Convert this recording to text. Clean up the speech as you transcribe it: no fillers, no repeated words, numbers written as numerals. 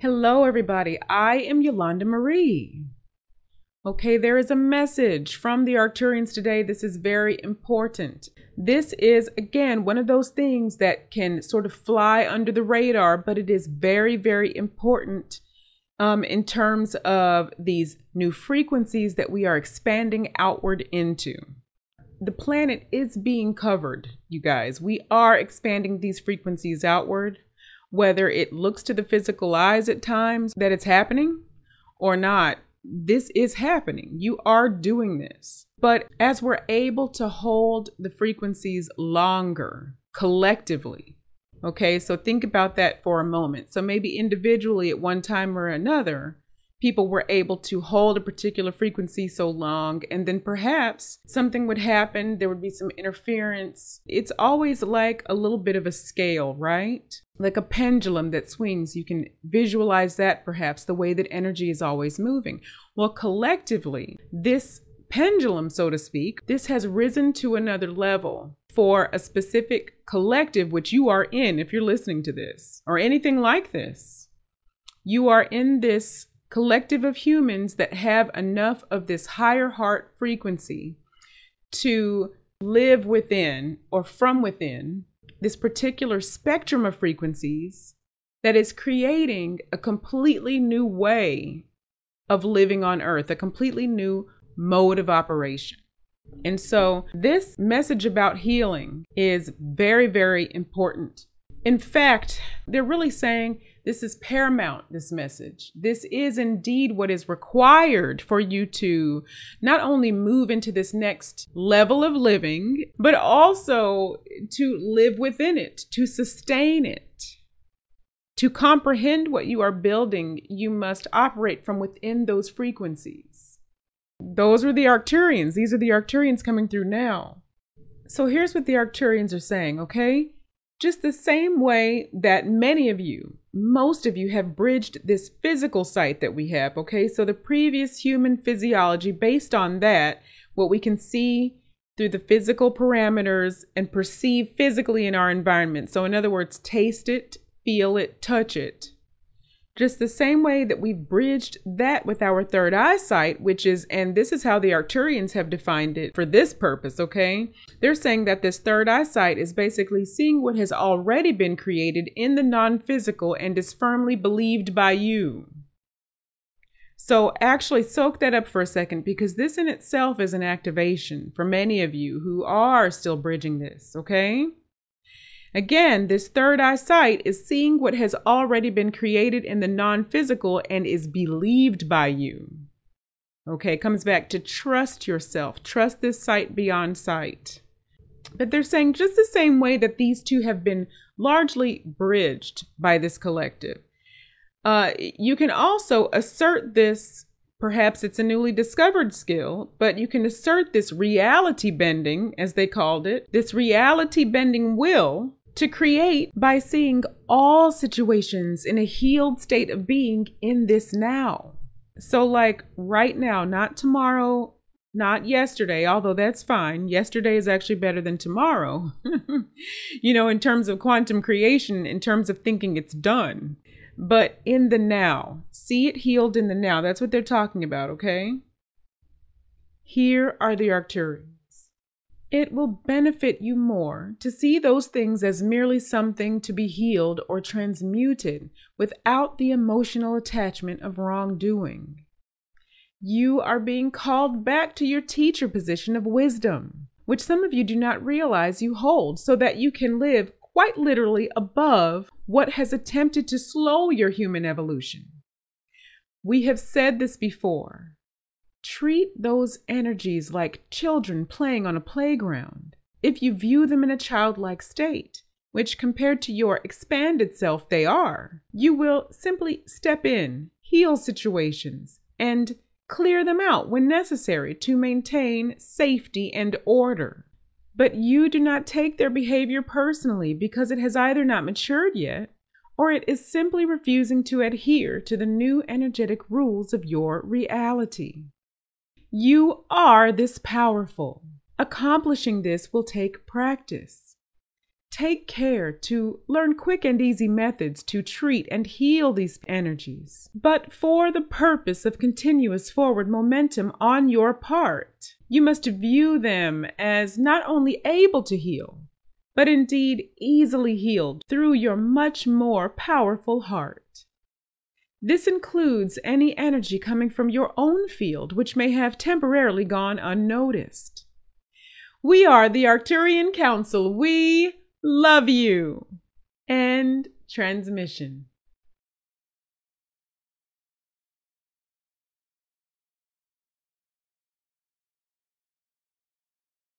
Hello, everybody. I am Yolanda Marie. Okay, there is a message from the Arcturians today. This is very important. This is, again, one of those things that can sort of fly under the radar, but it is very, very important in terms of these new frequencies that we are expanding outward into. The planet is being covered, you guys. We are expanding these frequencies outward. Whether it looks to the physical eyes at times that it's happening or not, this is happening. You are doing this. But as we're able to hold the frequencies longer collectively, okay, so think about that for a moment. So maybe individually at one time or another, people were able to hold a particular frequency so long, and then perhaps something would happen. There would be some interference. It's always like a little bit of a scale, right? Like a pendulum that swings. You can visualize that perhaps, the way that energy is always moving. Well, collectively, this pendulum, so to speak, this has risen to another level for a specific collective, which you are in if you're listening to this or anything like this. You are in this collective of humans that have enough of this higher heart frequency to live within or from within this particular spectrum of frequencies that is creating a completely new way of living on Earth, a completely new mode of operation. And so this message about healing is very, very important. In fact, they're really saying this is paramount, this message. This is indeed what is required for you to not only move into this next level of living, but also to live within it, to sustain it. To comprehend what you are building, you must operate from within those frequencies. Those are the Arcturians. These are the Arcturians coming through now. So here's what the Arcturians are saying, okay? Just the same way that many of you, most of you have bridged this physical sight that we have, okay? So the previous human physiology, based on that, what we can see through the physical parameters and perceive physically in our environment. So in other words, taste it, feel it, touch it. Just the same way that we've bridged that with our third eye sight, which is, and this is how the Arcturians have defined it for this purpose, okay? They're saying that this third eye sight is basically seeing what has already been created in the non-physical and is firmly believed by you. So actually soak that up for a second, because this in itself is an activation for many of you who are still bridging this, okay? Again, this third eye sight is seeing what has already been created in the non-physical and is believed by you. Okay, comes back to trust yourself. Trust this sight beyond sight. But they're saying just the same way that these two have been largely bridged by this collective. You can also assert this, perhaps it's a newly discovered skill, but you can assert this reality bending, as they called it, this reality bending will to create by seeing all situations in a healed state of being in this now. So like right now, not tomorrow, not yesterday, although that's fine. Yesterday is actually better than tomorrow, you know, in terms of quantum creation, in terms of thinking it's done. But in the now, see it healed in the now. That's what they're talking about, okay? Here are the Arcturians. It will benefit you more to see those things as merely something to be healed or transmuted without the emotional attachment of wrongdoing. You are being called back to your teacher position of wisdom, which some of you do not realize you hold, so that you can live quite literally above what has attempted to slow your human evolution. We have said this before. Treat those energies like children playing on a playground. If you view them in a childlike state, which compared to your expanded self they are, you will simply step in, heal situations, and clear them out when necessary to maintain safety and order. But you do not take their behavior personally because it has either not matured yet, or it is simply refusing to adhere to the new energetic rules of your reality. You are this powerful. Accomplishing this will take practice. Take care to learn quick and easy methods to treat and heal these energies, but for the purpose of continuous forward momentum on your part. You must view them as not only able to heal, but indeed easily healed through your much more powerful heart. This includes any energy coming from your own field, which may have temporarily gone unnoticed. We are the Arcturian Council. We love you. End transmission.